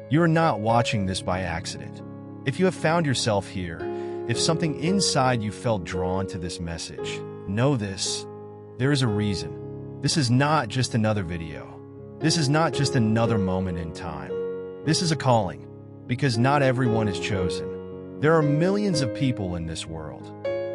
You are not watching this by accident. If you have found yourself here, if something inside you felt drawn to this message, know this: there is a reason. This is not just another video. This is not just another moment in time. This is a calling, because not everyone is chosen. There are millions of people in this world,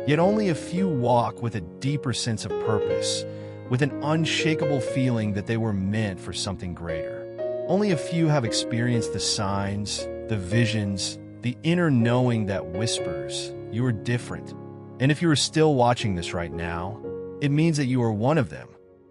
yet only a few walk with a deeper sense of purpose, with an unshakable feeling that they were meant for something greater. Only a few have experienced the signs, the visions, the inner knowing that whispers, "You are different." And if you are still watching this right now, it means that you are one of them.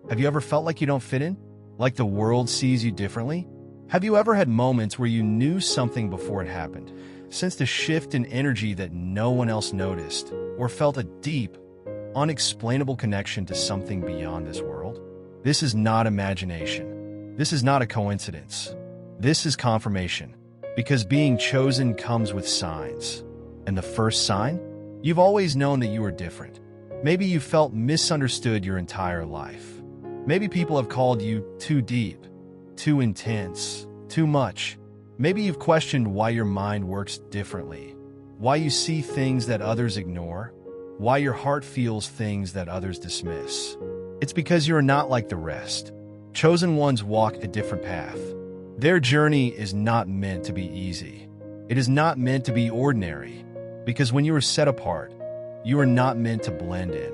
Have you ever felt like you don't fit in? Like the world sees you differently? Have you ever had moments where you knew something before it happened, sensed a shift in energy that no one else noticed, or felt a deep, unexplainable connection to something beyond this world? This is not imagination. This is not a coincidence. This is confirmation, because being chosen comes with signs. And the first sign? You've always known that you are different. Maybe you felt misunderstood your entire life. Maybe people have called you too deep, too intense, too much. Maybe you've questioned why your mind works differently, why you see things that others ignore, why your heart feels things that others dismiss. It's because you are not like the rest. Chosen ones walk a different path. Their journey is not meant to be easy. It is not meant to be ordinary, because when you are set apart, you are not meant to blend in.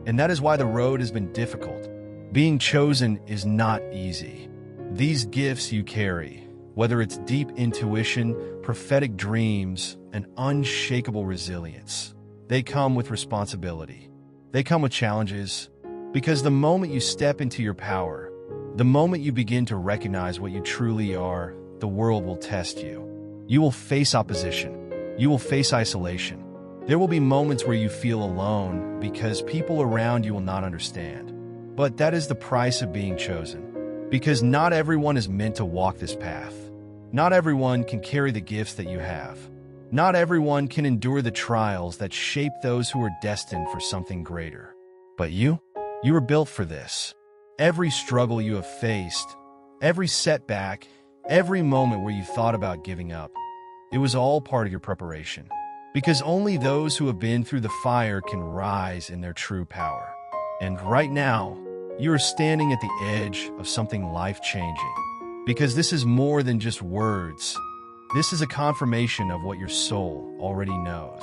And that is why the road has been difficult. Being chosen is not easy. These gifts you carry, whether it's deep intuition, prophetic dreams, and unshakable resilience, they come with responsibility. They come with challenges, because the moment you step into your power, the moment you begin to recognize what you truly are, the world will test you. You will face opposition. You will face isolation. There will be moments where you feel alone because people around you will not understand. But that is the price of being chosen, because not everyone is meant to walk this path. Not everyone can carry the gifts that you have. Not everyone can endure the trials that shape those who are destined for something greater. But you were built for this. Every struggle you have faced, every setback, every moment where you thought about giving up, it was all part of your preparation. Because only those who have been through the fire can rise in their true power. And right now, you are standing at the edge of something life-changing. Because this is more than just words. This is a confirmation of what your soul already knows.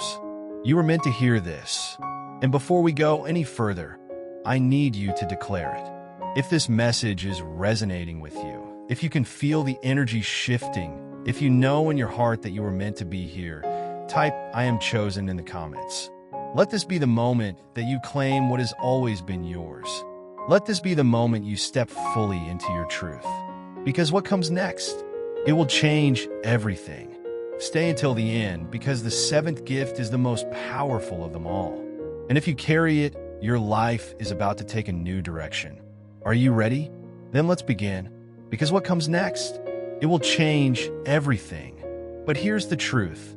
You were meant to hear this. And before we go any further, I need you to declare it. If this message is resonating with you, if you can feel the energy shifting, if you know in your heart that you were meant to be here, type "I am chosen" in the comments. Let this be the moment that you claim what has always been yours. Let this be the moment you step fully into your truth. Because what comes next? It will change everything. Stay until the end, because the seventh gift is the most powerful of them all. And if you carry it, your life is about to take a new direction. Are you ready? Then let's begin. Because what comes next? It will change everything. But here's the truth.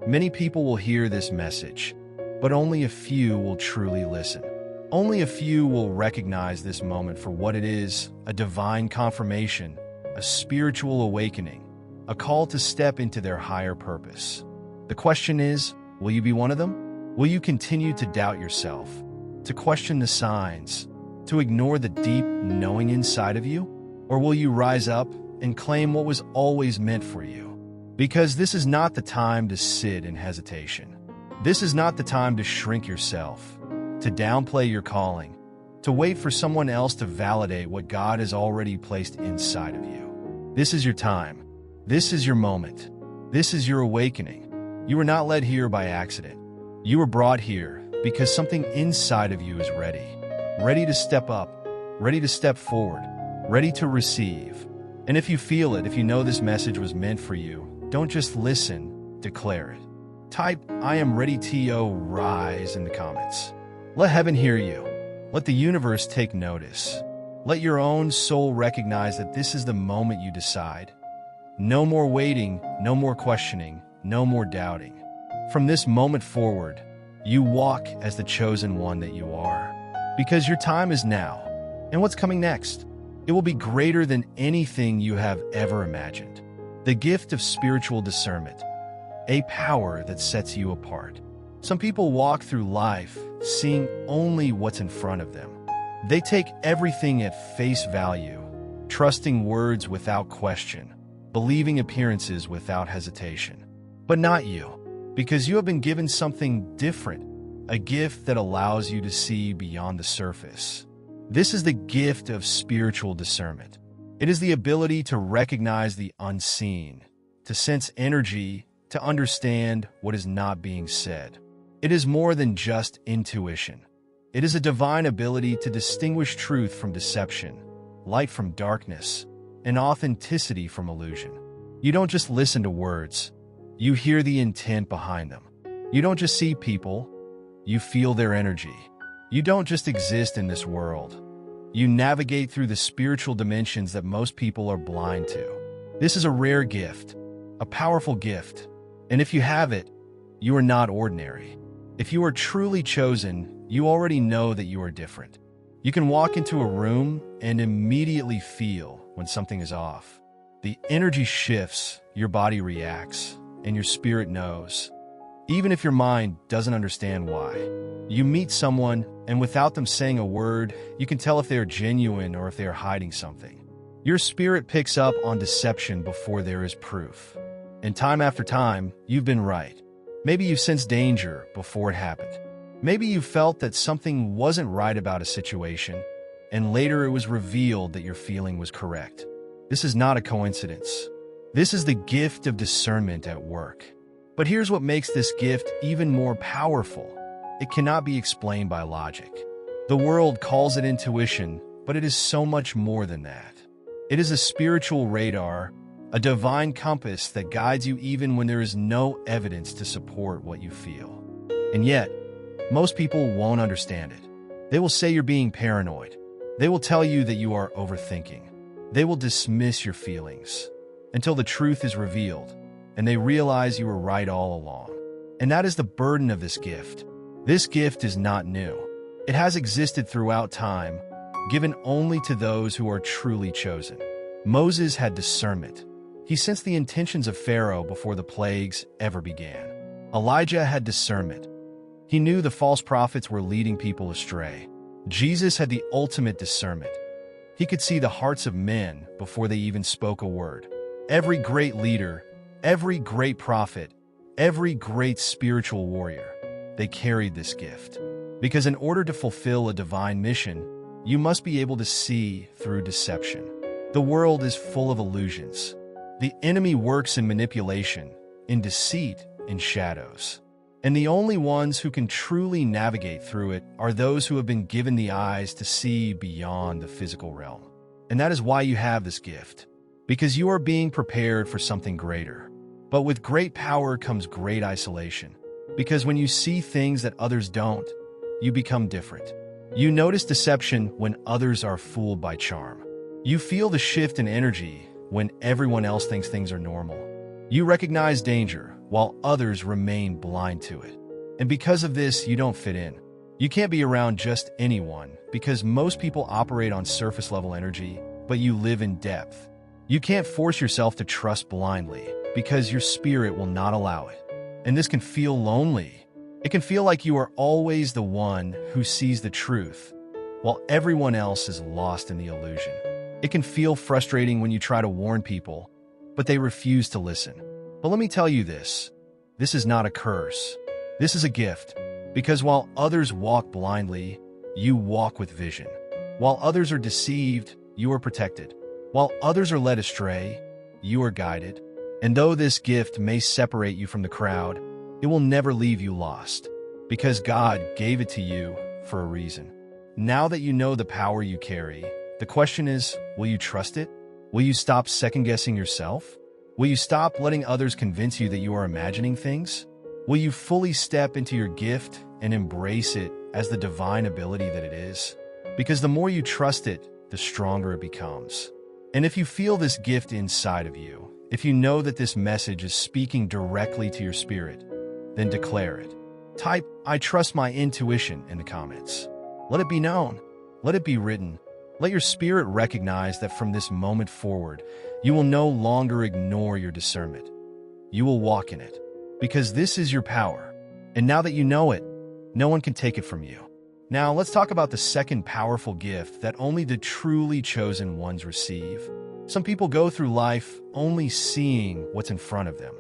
Many people will hear this message, but only a few will truly listen. Only a few will recognize this moment for what it is: a divine confirmation, a spiritual awakening, a call to step into their higher purpose. The question is, will you be one of them? Will you continue to doubt yourself, to question the signs, to ignore the deep knowing inside of you? Or will you rise up and claim what was always meant for you? Because this is not the time to sit in hesitation. This is not the time to shrink yourself, to downplay your calling, to wait for someone else to validate what God has already placed inside of you. This is your time. This is your moment. This is your awakening. You were not led here by accident. You were brought here because something inside of you is ready. Ready to step up, ready to step forward, ready to receive. And if you feel it, if you know this message was meant for you, don't just listen, declare it. Type "I am ready to rise" in the comments. Let heaven hear you. Let the universe take notice. Let your own soul recognize that this is the moment you decide. No more waiting, no more questioning, no more doubting. From this moment forward, you walk as the chosen one that you are. Because your time is now. And what's coming next? It will be greater than anything you have ever imagined. The gift of spiritual discernment, a power that sets you apart. Some people walk through life seeing only what's in front of them. They take everything at face value, trusting words without question, believing appearances without hesitation. But not you, because you have been given something different, a gift that allows you to see beyond the surface. This is the gift of spiritual discernment. It is the ability to recognize the unseen, to sense energy, to understand what is not being said. It is more than just intuition. It is a divine ability to distinguish truth from deception, light from darkness, and authenticity from illusion. You don't just listen to words. You hear the intent behind them. You don't just see people. You feel their energy. You don't just exist in this world. You navigate through the spiritual dimensions that most people are blind to. This is a rare gift, a powerful gift, and if you have it, you are not ordinary. If you are truly chosen, you already know that you are different. You can walk into a room and immediately feel when something is off. The energy shifts, your body reacts, and your spirit knows, even if your mind doesn't understand why. You meet someone, and without them saying a word, you can tell if they are genuine or if they are hiding something. Your spirit picks up on deception before there is proof. And time after time, you've been right. Maybe you sensed danger before it happened. Maybe you felt that something wasn't right about a situation, and later it was revealed that your feeling was correct. This is not a coincidence. This is the gift of discernment at work. But here's what makes this gift even more powerful. It cannot be explained by logic. The world calls it intuition, but it is so much more than that. It is a spiritual radar, a divine compass that guides you even when there is no evidence to support what you feel. And yet, most people won't understand it. They will say you're being paranoid. They will tell you that you are overthinking. They will dismiss your feelings until the truth is revealed, and they realize you were right all along. And that is the burden of this gift. This gift is not new. It has existed throughout time, given only to those who are truly chosen. Moses had discernment. He sensed the intentions of Pharaoh before the plagues ever began. Elijah had discernment. He knew the false prophets were leading people astray. Jesus had the ultimate discernment. He could see the hearts of men before they even spoke a word. Every great leader, every great prophet, every great spiritual warrior, they carried this gift. Because in order to fulfill a divine mission, you must be able to see through deception. The world is full of illusions. The enemy works in manipulation, in deceit, in shadows. And the only ones who can truly navigate through it are those who have been given the eyes to see beyond the physical realm. And that is why you have this gift, because you are being prepared for something greater. But with great power comes great isolation, because when you see things that others don't, you become different. You notice deception when others are fooled by charm. You feel the shift in energy when everyone else thinks things are normal. You recognize danger while others remain blind to it. And because of this, you don't fit in. You can't be around just anyone because most people operate on surface-level energy, but you live in depth. You can't force yourself to trust blindly because your spirit will not allow it. And this can feel lonely. It can feel like you are always the one who sees the truth, while everyone else is lost in the illusion. It can feel frustrating when you try to warn people, but they refuse to listen. But let me tell you this is not a curse. This is a gift, because while others walk blindly, you walk with vision. While others are deceived, you are protected. While others are led astray, you are guided. And though this gift may separate you from the crowd, it will never leave you lost, because God gave it to you for a reason. Now that you know the power you carry, the question is, will you trust it? Will you stop second-guessing yourself? Will you stop letting others convince you that you are imagining things? Will you fully step into your gift and embrace it as the divine ability that it is? Because the more you trust it, the stronger it becomes. And if you feel this gift inside of you, if you know that this message is speaking directly to your spirit, then declare it. Type, "I trust my intuition" in the comments. Let it be known. Let it be written. Let your spirit recognize that from this moment forward, you will no longer ignore your discernment. You will walk in it, because this is your power. And now that you know it, no one can take it from you. Now, let's talk about the second powerful gift that only the truly chosen ones receive. Some people go through life only seeing what's in front of them.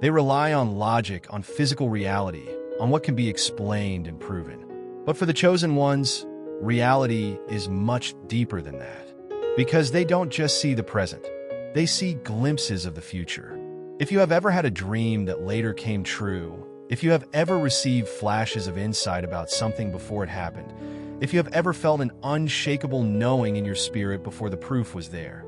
They rely on logic, on physical reality, on what can be explained and proven. But for the chosen ones, reality is much deeper than that. Because they don't just see the present, they see glimpses of the future. If you have ever had a dream that later came true, if you have ever received flashes of insight about something before it happened, if you have ever felt an unshakable knowing in your spirit before the proof was there,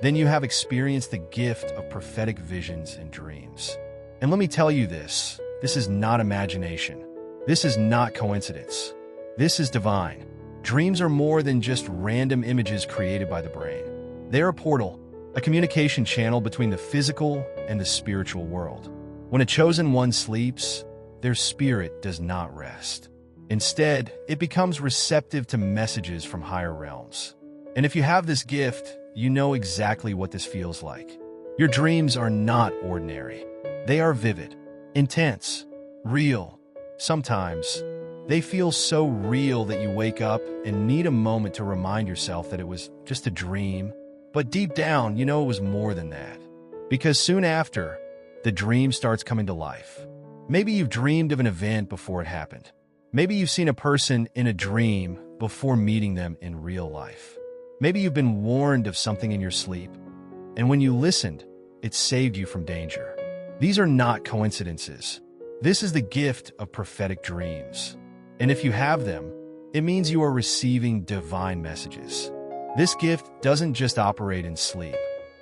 then you have experienced the gift of prophetic visions and dreams. And let me tell you this is not imagination. This is not coincidence. This is divine. Dreams are more than just random images created by the brain. They're a portal, a communication channel between the physical and the spiritual world. When a chosen one sleeps, their spirit does not rest. Instead, it becomes receptive to messages from higher realms. And if you have this gift, you know exactly what this feels like. Your dreams are not ordinary. They are vivid, intense, real. Sometimes, they feel so real that you wake up and need a moment to remind yourself that it was just a dream. But deep down, you know it was more than that. Because soon after, the dream starts coming to life. Maybe you've dreamed of an event before it happened. Maybe you've seen a person in a dream before meeting them in real life. Maybe you've been warned of something in your sleep, and when you listened, it saved you from danger. These are not coincidences. This is the gift of prophetic dreams. And if you have them, it means you are receiving divine messages. This gift doesn't just operate in sleep.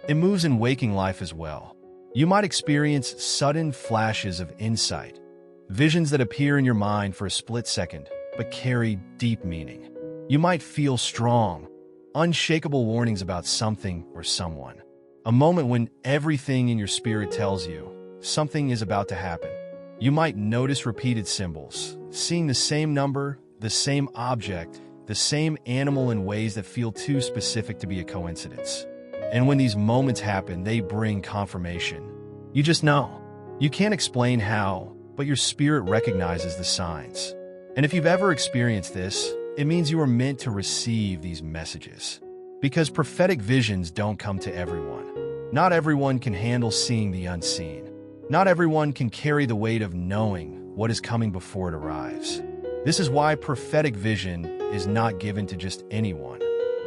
It moves in waking life as well. You might experience sudden flashes of insight, visions that appear in your mind for a split second, but carry deep meaning. You might feel strong, unshakable warnings about something or someone. A moment when everything in your spirit tells you something is about to happen. You might notice repeated symbols, seeing the same number, the same object, the same animal in ways that feel too specific to be a coincidence. And when these moments happen, they bring confirmation. You just know. You can't explain how, but your spirit recognizes the signs. And if you've ever experienced this, it means you are meant to receive these messages. Because prophetic visions don't come to everyone. Not everyone can handle seeing the unseen. Not everyone can carry the weight of knowing what is coming before it arrives. This is why prophetic vision is not given to just anyone.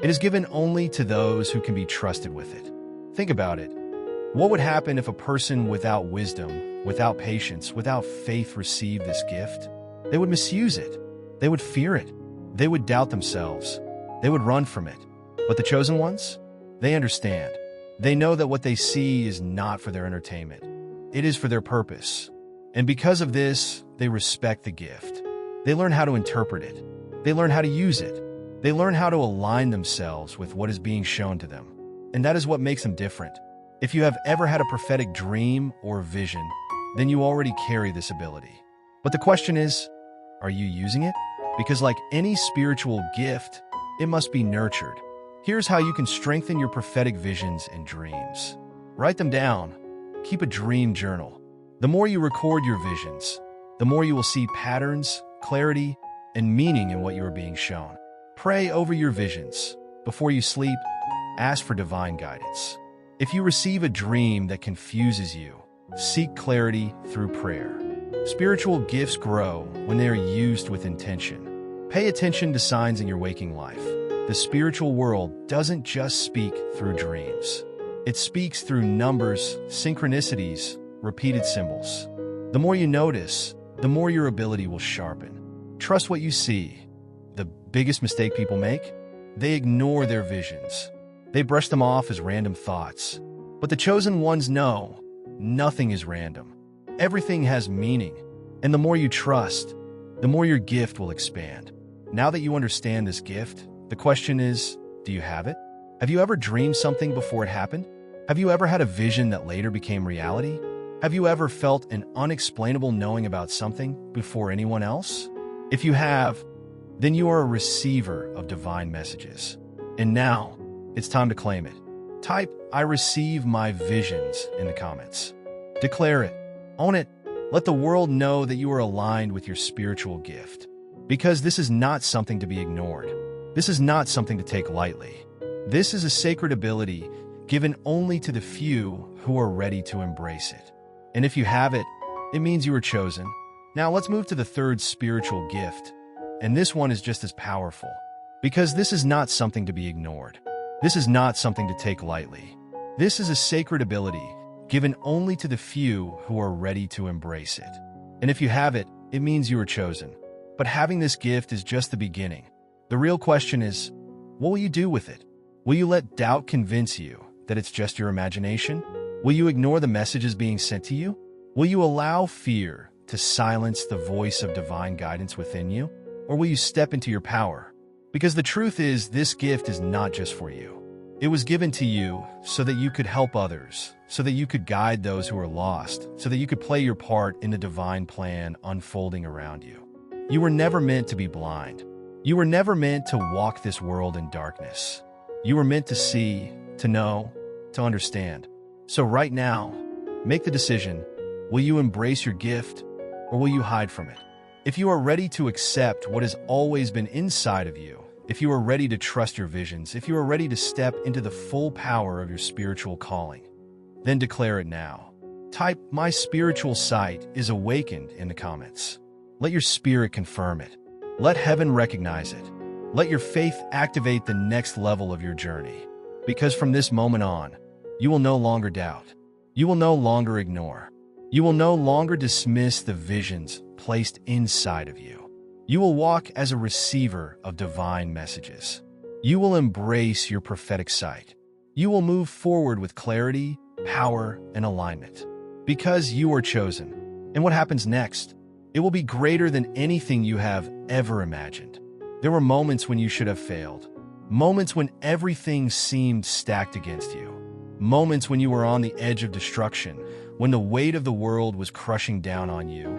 It is given only to those who can be trusted with it. Think about it. What would happen if a person without wisdom, without patience, without faith received this gift? They would misuse it. They would fear it. They would doubt themselves. They would run from it. But the chosen ones? They understand. They know that what they see is not for their entertainment. It is for their purpose. And because of this, they respect the gift. They learn how to interpret it. They learn how to use it. They learn how to align themselves with what is being shown to them. And that is what makes them different. If you have ever had a prophetic dream or vision, then you already carry this ability. But the question is, are you using it? Because like any spiritual gift, it must be nurtured. Here's how you can strengthen your prophetic visions and dreams. Write them down. Keep a dream journal. The more you record your visions, the more you will see patterns, clarity, and meaning in what you are being shown. Pray over your visions. Before you sleep, ask for divine guidance. If you receive a dream that confuses you, seek clarity through prayer. Spiritual gifts grow when they are used with intention. Pay attention to signs in your waking life. The spiritual world doesn't just speak through dreams. It speaks through numbers, synchronicities, repeated symbols. The more you notice, the more your ability will sharpen. Trust what you see. The biggest mistake people make? They ignore their visions. They brush them off as random thoughts. But the chosen ones know nothing is random. Everything has meaning. And the more you trust, the more your gift will expand. Now that you understand this gift, the question is, do you have it? Have you ever dreamed something before it happened? Have you ever had a vision that later became reality? Have you ever felt an unexplainable knowing about something before anyone else? If you have, then you are a receiver of divine messages. And now, it's time to claim it. Type, "I receive my visions" in the comments. Declare it. Own it. Let the world know that you are aligned with your spiritual gift. Because this is not something to be ignored. This is not something to take lightly. This is a sacred ability given only to the few who are ready to embrace it. And if you have it, it means you are chosen. Now let's move to the third spiritual gift. And this one is just as powerful. Because this is not something to be ignored. This is not something to take lightly. This is a sacred ability given only to the few who are ready to embrace it. And if you have it, it means you are chosen. But having this gift is just the beginning. The real question is, what will you do with it? Will you let doubt convince you that it's just your imagination? Will you ignore the messages being sent to you? Will you allow fear to silence the voice of divine guidance within you? Or will you step into your power? Because the truth is, this gift is not just for you. It was given to you so that you could help others, so that you could guide those who are lost, so that you could play your part in the divine plan unfolding around you. You were never meant to be blind. You were never meant to walk this world in darkness. You were meant to see, to know, to understand. So right now, make the decision. Will you embrace your gift, or will you hide from it? If you are ready to accept what has always been inside of you, if you are ready to trust your visions, if you are ready to step into the full power of your spiritual calling, then declare it now. Type, "My spiritual sight is awakened" in the comments. Let your spirit confirm it. Let heaven recognize it. Let your faith activate the next level of your journey. Because from this moment on, you will no longer doubt. You will no longer ignore. You will no longer dismiss the visions placed inside of you. You will walk as a receiver of divine messages. You will embrace your prophetic sight. You will move forward with clarity, power, and alignment. Because you are chosen. And what happens next? It will be greater than anything you have ever imagined. There were moments when you should have failed. Moments when everything seemed stacked against you. Moments when you were on the edge of destruction, when the weight of the world was crushing down on you,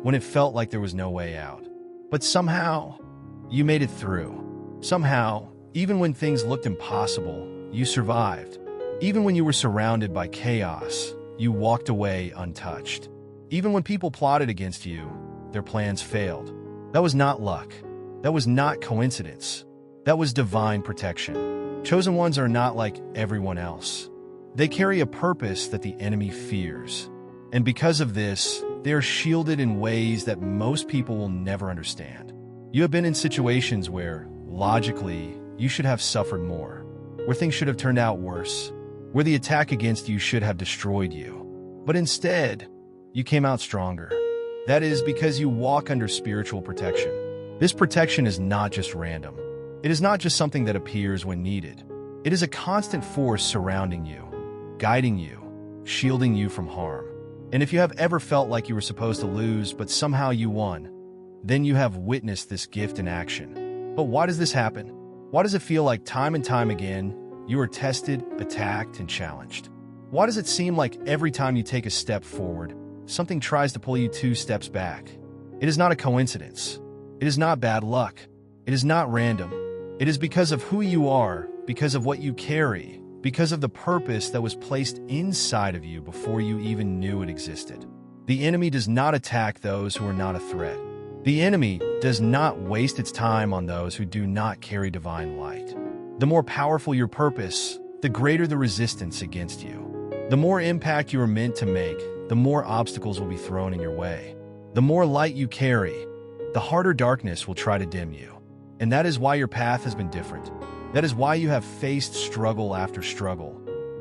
when it felt like there was no way out. But somehow, you made it through. Somehow, even when things looked impossible, you survived. Even when you were surrounded by chaos, you walked away untouched. Even when people plotted against you, their plans failed. That was not luck. That was not coincidence. That was divine protection. Chosen ones are not like everyone else. They carry a purpose that the enemy fears. And because of this, they are shielded in ways that most people will never understand. You have been in situations where, logically, you should have suffered more, where things should have turned out worse, where the attack against you should have destroyed you. But instead, you came out stronger. That is because you walk under spiritual protection. This protection is not just random. It is not just something that appears when needed. It is a constant force surrounding you, guiding you, shielding you from harm. And if you have ever felt like you were supposed to lose, but somehow you won, then you have witnessed this gift in action. But why does this happen? Why does it feel like time and time again, you are tested, attacked, and challenged? Why does it seem like every time you take a step forward, something tries to pull you 2 steps back? It is not a coincidence. It is not bad luck. It is not random. It is because of who you are, because of what you carry, because of the purpose that was placed inside of you before you even knew it existed. The enemy does not attack those who are not a threat. The enemy does not waste its time on those who do not carry divine light. The more powerful your purpose, the greater the resistance against you. The more impact you are meant to make, the more obstacles will be thrown in your way. The more light you carry, the harder darkness will try to dim you. And that is why your path has been different. That is why you have faced struggle after struggle.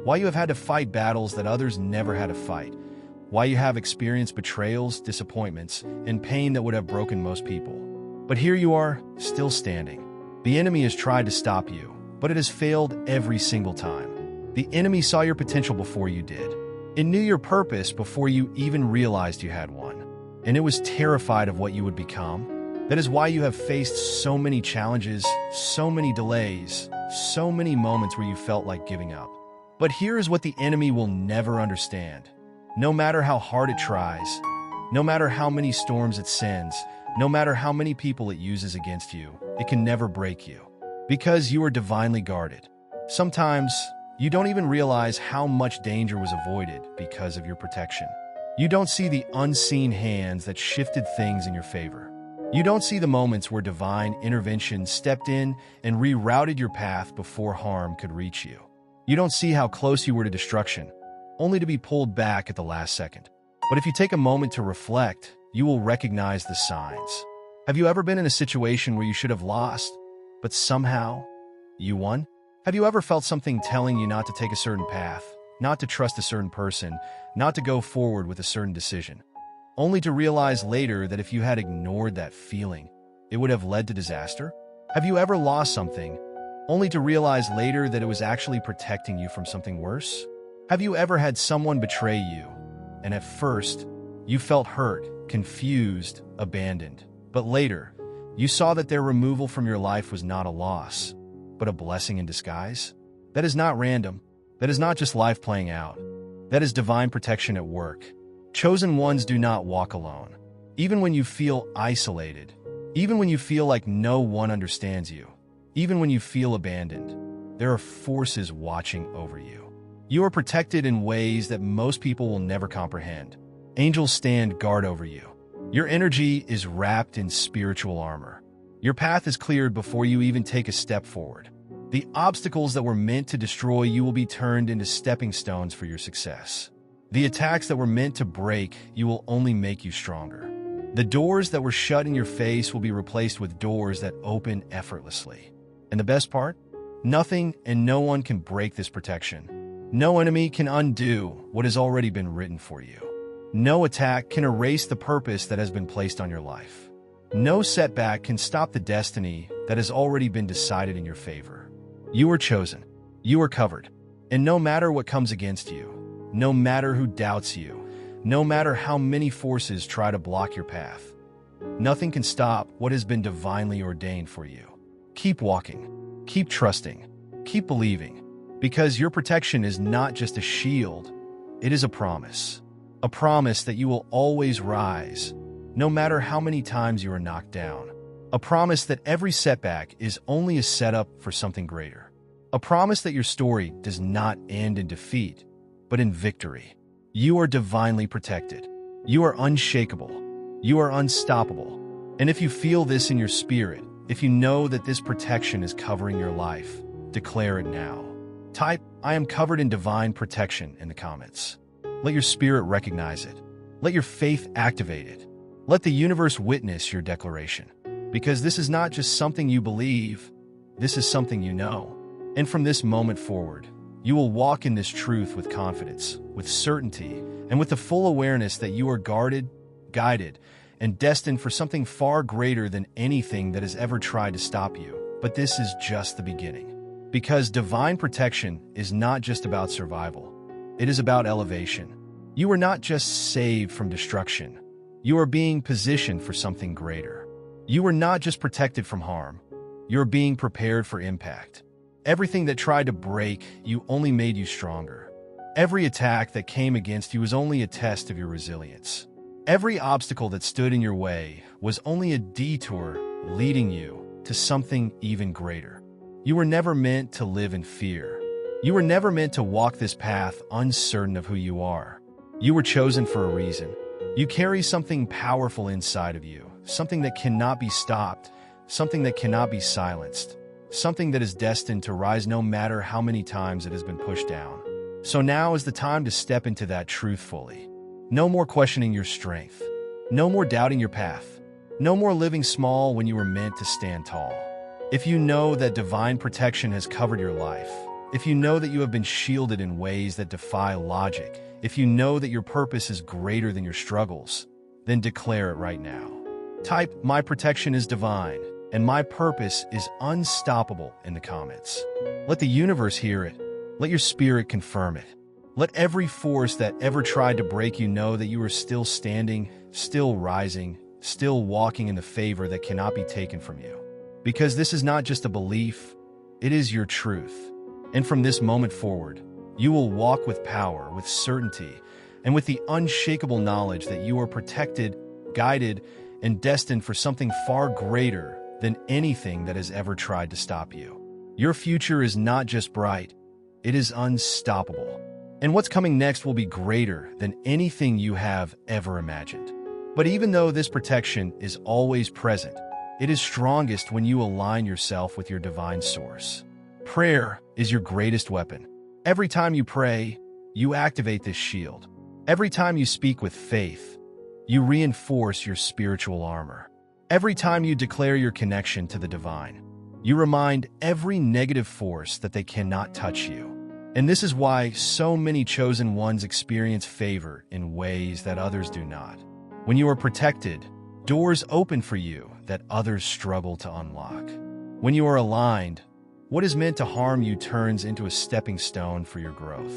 Why you have had to fight battles that others never had to fight. Why you have experienced betrayals, disappointments, and pain that would have broken most people. But here you are, still standing. The enemy has tried to stop you, but it has failed every single time. The enemy saw your potential before you did. It knew your purpose before you even realized you had one. And it was terrified of what you would become. That is why you have faced so many challenges, so many delays, so many moments where you felt like giving up. But here is what the enemy will never understand. No matter how hard it tries, no matter how many storms it sends, no matter how many people it uses against you, it can never break you. Because you are divinely guarded. Sometimes, you don't even realize how much danger was avoided because of your protection. You don't see the unseen hands that shifted things in your favor. You don't see the moments where divine intervention stepped in and rerouted your path before harm could reach you. You don't see how close you were to destruction, only to be pulled back at the last second. But if you take a moment to reflect, you will recognize the signs. Have you ever been in a situation where you should have lost, but somehow you won? Have you ever felt something telling you not to take a certain path, not to trust a certain person, not to go forward with a certain decision, only to realize later that if you had ignored that feeling, it would have led to disaster? Have you ever lost something, only to realize later that it was actually protecting you from something worse? Have you ever had someone betray you, and at first, you felt hurt, confused, abandoned, but later, you saw that their removal from your life was not a loss, but a blessing in disguise? That is not random. That is not just life playing out. That is divine protection at work. Chosen ones do not walk alone. Even when you feel isolated, even when you feel like no one understands you, even when you feel abandoned, there are forces watching over you. You are protected in ways that most people will never comprehend. Angels stand guard over you. Your energy is wrapped in spiritual armor. Your path is cleared before you even take a step forward. The obstacles that were meant to destroy you will be turned into stepping stones for your success. The attacks that were meant to break you will only make you stronger. The doors that were shut in your face will be replaced with doors that open effortlessly. And the best part? Nothing and no one can break this protection. No enemy can undo what has already been written for you. No attack can erase the purpose that has been placed on your life. No setback can stop the destiny that has already been decided in your favor. You are chosen. You are covered. And no matter what comes against you, no matter who doubts you, no matter how many forces try to block your path, nothing can stop what has been divinely ordained for you. Keep walking. Keep trusting. Keep believing. Because your protection is not just a shield, it is a promise. A promise that you will always rise, no matter how many times you are knocked down. A promise that every setback is only a setup for something greater. A promise that your story does not end in defeat, but in victory. You are divinely protected. You are unshakable. You are unstoppable. And if you feel this in your spirit, if you know that this protection is covering your life, declare it now. Type, "I am covered in divine protection" in the comments. Let your spirit recognize it. Let your faith activate it. Let the universe witness your declaration. Because this is not just something you believe, this is something you know. And from this moment forward, you will walk in this truth with confidence, with certainty, and with the full awareness that you are guarded, guided, and destined for something far greater than anything that has ever tried to stop you. But this is just the beginning. Because divine protection is not just about survival. It is about elevation. You are not just saved from destruction. You are being positioned for something greater. You are not just protected from harm. You are being prepared for impact. Everything that tried to break you only made you stronger. Every attack that came against you was only a test of your resilience. Every obstacle that stood in your way was only a detour leading you to something even greater. You were never meant to live in fear. You were never meant to walk this path uncertain of who you are. You were chosen for a reason. You carry something powerful inside of you, something that cannot be stopped, something that cannot be silenced, something that is destined to rise no matter how many times it has been pushed down. So now is the time to step into that truth fully. No more questioning your strength. No more doubting your path. No more living small when you were meant to stand tall. If you know that divine protection has covered your life, if you know that you have been shielded in ways that defy logic, if you know that your purpose is greater than your struggles, then declare it right now. Type, "My protection is divine, and my purpose is unstoppable" in the comments. Let the universe hear it. Let your spirit confirm it. Let every force that ever tried to break you know that you are still standing, still rising, still walking in the favor that cannot be taken from you. Because this is not just a belief, it is your truth. And from this moment forward, you will walk with power, with certainty, and with the unshakable knowledge that you are protected, guided, and destined for something far greater than anything that has ever tried to stop you. Your future is not just bright, it is unstoppable. And what's coming next will be greater than anything you have ever imagined. But even though this protection is always present, it is strongest when you align yourself with your divine source. Prayer is your greatest weapon. Every time you pray, you activate this shield. Every time you speak with faith, you reinforce your spiritual armor. Every time you declare your connection to the divine, you remind every negative force that they cannot touch you. And this is why so many chosen ones experience favor in ways that others do not. When you are protected, doors open for you that others struggle to unlock. When you are aligned, what is meant to harm you turns into a stepping stone for your growth.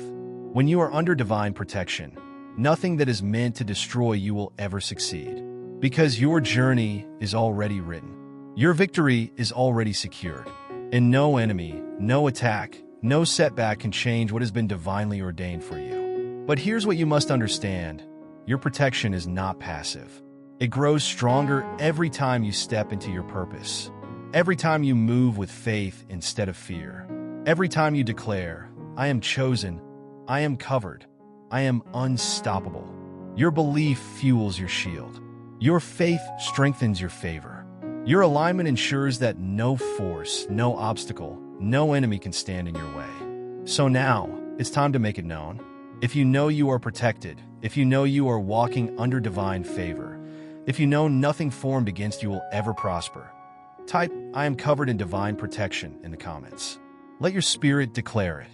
When you are under divine protection, nothing that is meant to destroy you will ever succeed, because your journey is already written. Your victory is already secured, and no enemy, no attack, no setback can change what has been divinely ordained for you. But here's what you must understand. Your protection is not passive. It grows stronger every time you step into your purpose. Every time you move with faith instead of fear. Every time you declare, I am chosen, I am covered, I am unstoppable. Your belief fuels your shield. Your faith strengthens your favor. Your alignment ensures that no force, no obstacle, no enemy can stand in your way. So now, it's time to make it known. If you know you are protected, if you know you are walking under divine favor, if you know nothing formed against you will ever prosper, type, I am covered in divine protection in the comments. Let your spirit declare it.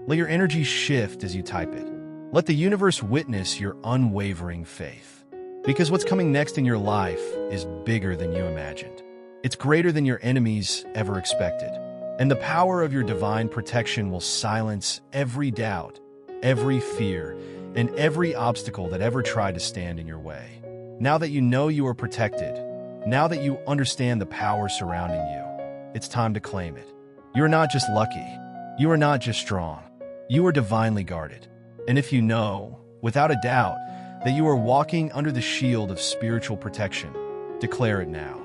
Let your energy shift as you type it. Let the universe witness your unwavering faith. Because what's coming next in your life is bigger than you imagined. It's greater than your enemies ever expected. And the power of your divine protection will silence every doubt, every fear, and every obstacle that ever tried to stand in your way. Now that you know you are protected, now that you understand the power surrounding you, it's time to claim it. You are not just lucky. You are not just strong. You are divinely guarded. And if you know, without a doubt, that you are walking under the shield of spiritual protection, declare it now.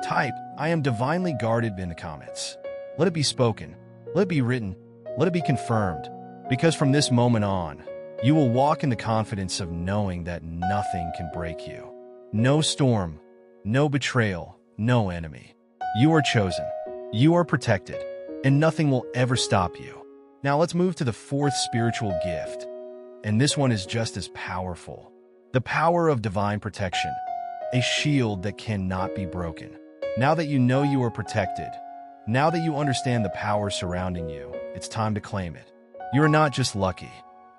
Type, I am divinely guarded in the comments. Let it be spoken. Let it be written. Let it be confirmed. Because from this moment on, you will walk in the confidence of knowing that nothing can break you. No storm, no betrayal, no enemy. You are chosen. You are protected. And nothing will ever stop you. Now let's move to the fourth spiritual gift. And this one is just as powerful. The power of divine protection. A shield that cannot be broken. Now that you know you are protected, now that you understand the power surrounding you, it's time to claim it. You are not just lucky.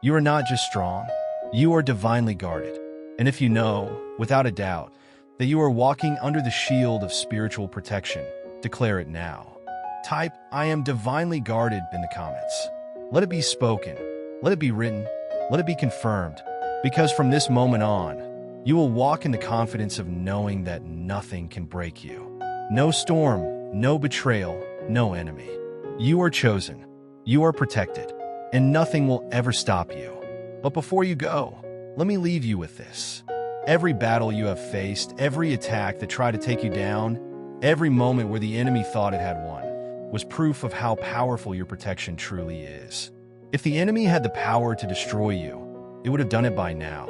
You are not just strong. You are divinely guarded. And if you know, without a doubt, that you are walking under the shield of spiritual protection, declare it now. Type, I am divinely guarded in the comments. Let it be spoken. Let it be written. Let it be confirmed. Because from this moment on, you will walk in the confidence of knowing that nothing can break you. No storm, no betrayal, no enemy. You are chosen. You are protected. And nothing will ever stop you. But before you go, let me leave you with this. Every battle you have faced, every attack that tried to take you down, every moment where the enemy thought it had won, was proof of how powerful your protection truly is. If the enemy had the power to destroy you, it would have done it by now.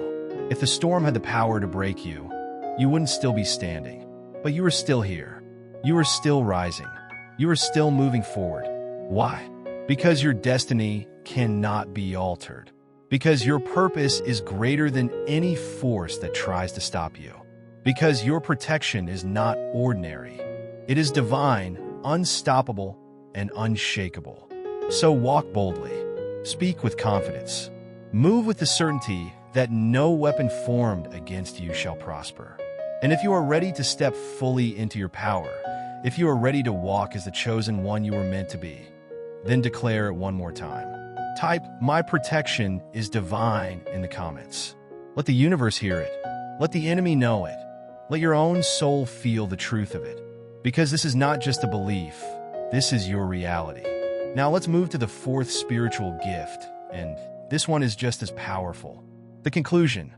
If the storm had the power to break you, you wouldn't still be standing. But you are still here. You are still rising. You are still moving forward. Why? Because your destiny cannot be altered. Because your purpose is greater than any force that tries to stop you. Because your protection is not ordinary. It is divine, unstoppable, and unshakable. So walk boldly. Speak with confidence. Move with the certainty that no weapon formed against you shall prosper. And if you are ready to step fully into your power, if you are ready to walk as the chosen one you were meant to be, then declare it one more time. Type, my protection is divine in the comments. Let the universe hear it. Let the enemy know it. Let your own soul feel the truth of it. Because this is not just a belief, this is your reality. Now let's move to the fourth spiritual gift, and this one is just as powerful. The conclusion.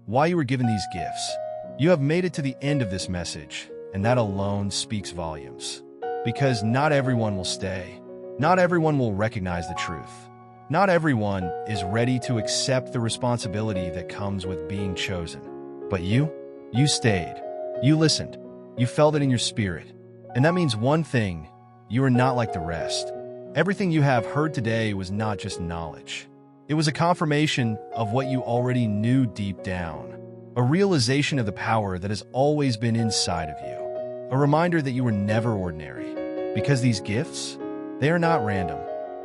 Why you were given these gifts. You have made it to the end of this message, and that alone speaks volumes. Because not everyone will stay. Not everyone will recognize the truth. Not everyone is ready to accept the responsibility that comes with being chosen. But you stayed. You listened. You felt it in your spirit. And that means one thing: you are not like the rest. Everything you have heard today was not just knowledge. It was a confirmation of what you already knew deep down. A realization of the power that has always been inside of you. A reminder that you were never ordinary. Because these gifts, they are not random.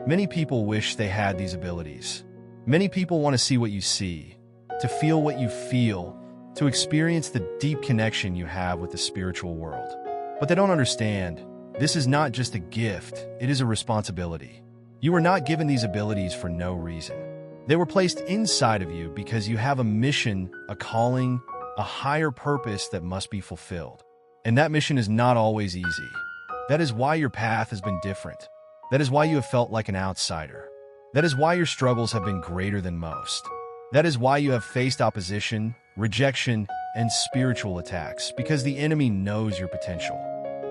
Many people wish they had these abilities. Many people want to see what you see, to feel what you feel, to experience the deep connection you have with the spiritual world. But they don't understand, this is not just a gift, it is a responsibility. You were not given these abilities for no reason. They were placed inside of you because you have a mission, a calling, a higher purpose that must be fulfilled. And that mission is not always easy. That is why your path has been different. That is why you have felt like an outsider. That is why your struggles have been greater than most. That is why you have faced opposition, rejection, and spiritual attacks, because the enemy knows your potential.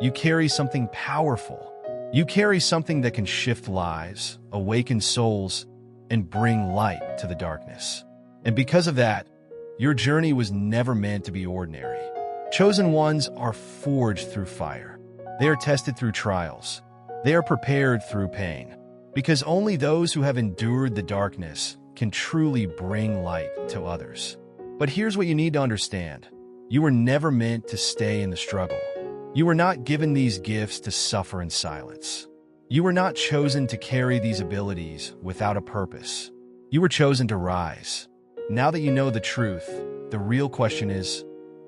You carry something powerful. You carry something that can shift lives, awaken souls, and bring light to the darkness. And because of that, your journey was never meant to be ordinary. Chosen ones are forged through fire. They are tested through trials. They are prepared through pain. Because only those who have endured the darkness can truly bring light to others. But here's what you need to understand. You were never meant to stay in the struggle. You were not given these gifts to suffer in silence. You were not chosen to carry these abilities without a purpose. You were chosen to rise. Now that you know the truth, the real question is,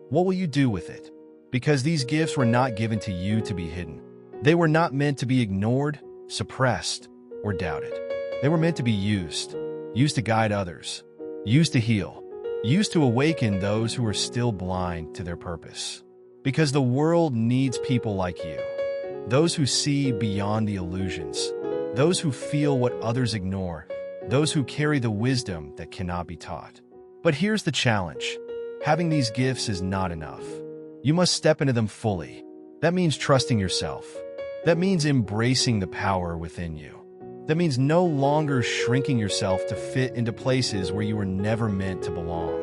what will you do with it? Because these gifts were not given to you to be hidden. They were not meant to be ignored, suppressed, or doubted. They were meant to be used to guide others, used to heal, used to awaken those who are still blind to their purpose. Because the world needs people like you, those who see beyond the illusions, those who feel what others ignore, those who carry the wisdom that cannot be taught. But here's the challenge. Having these gifts is not enough. You must step into them fully. That means trusting yourself. That means embracing the power within you. That means no longer shrinking yourself to fit into places where you were never meant to belong.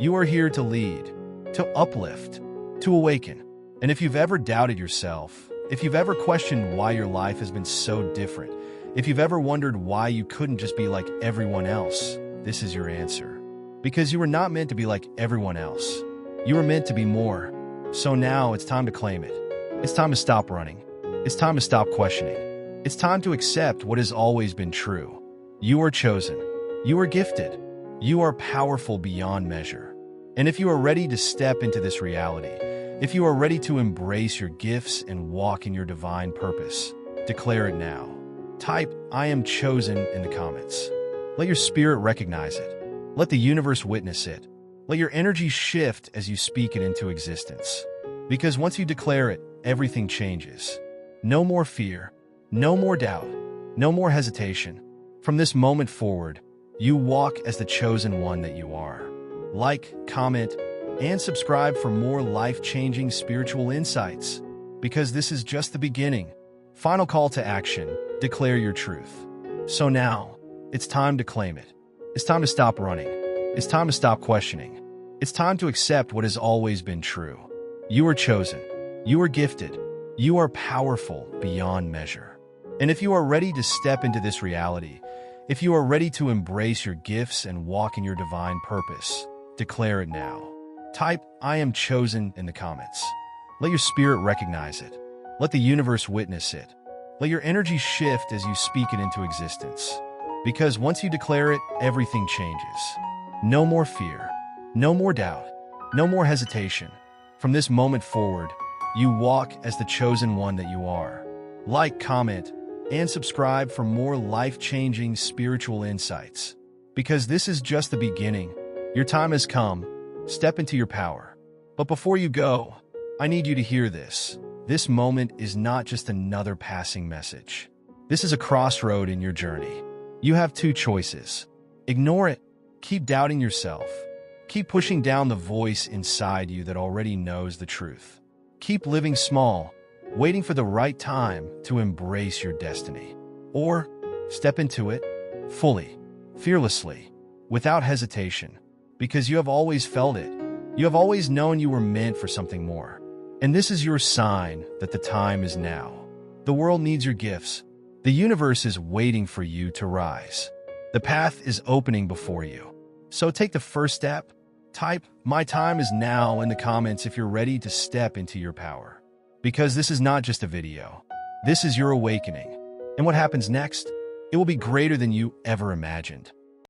You are here to lead, to uplift, to awaken. And if you've ever doubted yourself, if you've ever questioned why your life has been so different, if you've ever wondered why you couldn't just be like everyone else, this is your answer. Because you were not meant to be like everyone else. You were meant to be more. So now it's time to claim it. It's time to stop running. It's time to stop questioning. It's time to accept what has always been true. You are chosen. You are gifted. You are powerful beyond measure. And if you are ready to step into this reality, if you are ready to embrace your gifts and walk in your divine purpose, declare it now. Type, "I am chosen" in the comments. Let your spirit recognize it. Let the universe witness it. Let your energy shift as you speak it into existence. Because once you declare it, everything changes. No more fear, no more doubt, no more hesitation. From this moment forward, you walk as the chosen one that you are. Like, comment, and subscribe for more life-changing spiritual insights. Because this is just the beginning. Final call to action, declare your truth. So now, it's time to claim it. It's time to stop running. It's time to stop questioning. It's time to accept what has always been true. You are chosen. You are gifted. You are powerful beyond measure. And if you are ready to step into this reality, if you are ready to embrace your gifts and walk in your divine purpose, declare it now. Type, "I am chosen" in the comments. Let your spirit recognize it. Let the universe witness it. Let your energy shift as you speak it into existence. Because once you declare it, everything changes. No more fear. No more doubt. No more hesitation. From this moment forward, you walk as the chosen one that you are. Like, comment, and subscribe for more life-changing spiritual insights. Because this is just the beginning. Your time has come. Step into your power. But before you go, I need you to hear this. This moment is not just another passing message. This is a crossroad in your journey. You have two choices. Ignore it. Keep doubting yourself. Keep pushing down the voice inside you that already knows the truth. Keep living small, waiting for the right time to embrace your destiny. Or step into it fully, fearlessly, without hesitation, because you have always felt it. You have always known you were meant for something more. And this is your sign that the time is now. The world needs your gifts. The universe is waiting for you to rise. The path is opening before you. So take the first step. Type, "My time is now" in the comments if you're ready to step into your power. Because this is not just a video. This is your awakening. And what happens next? It will be greater than you ever imagined.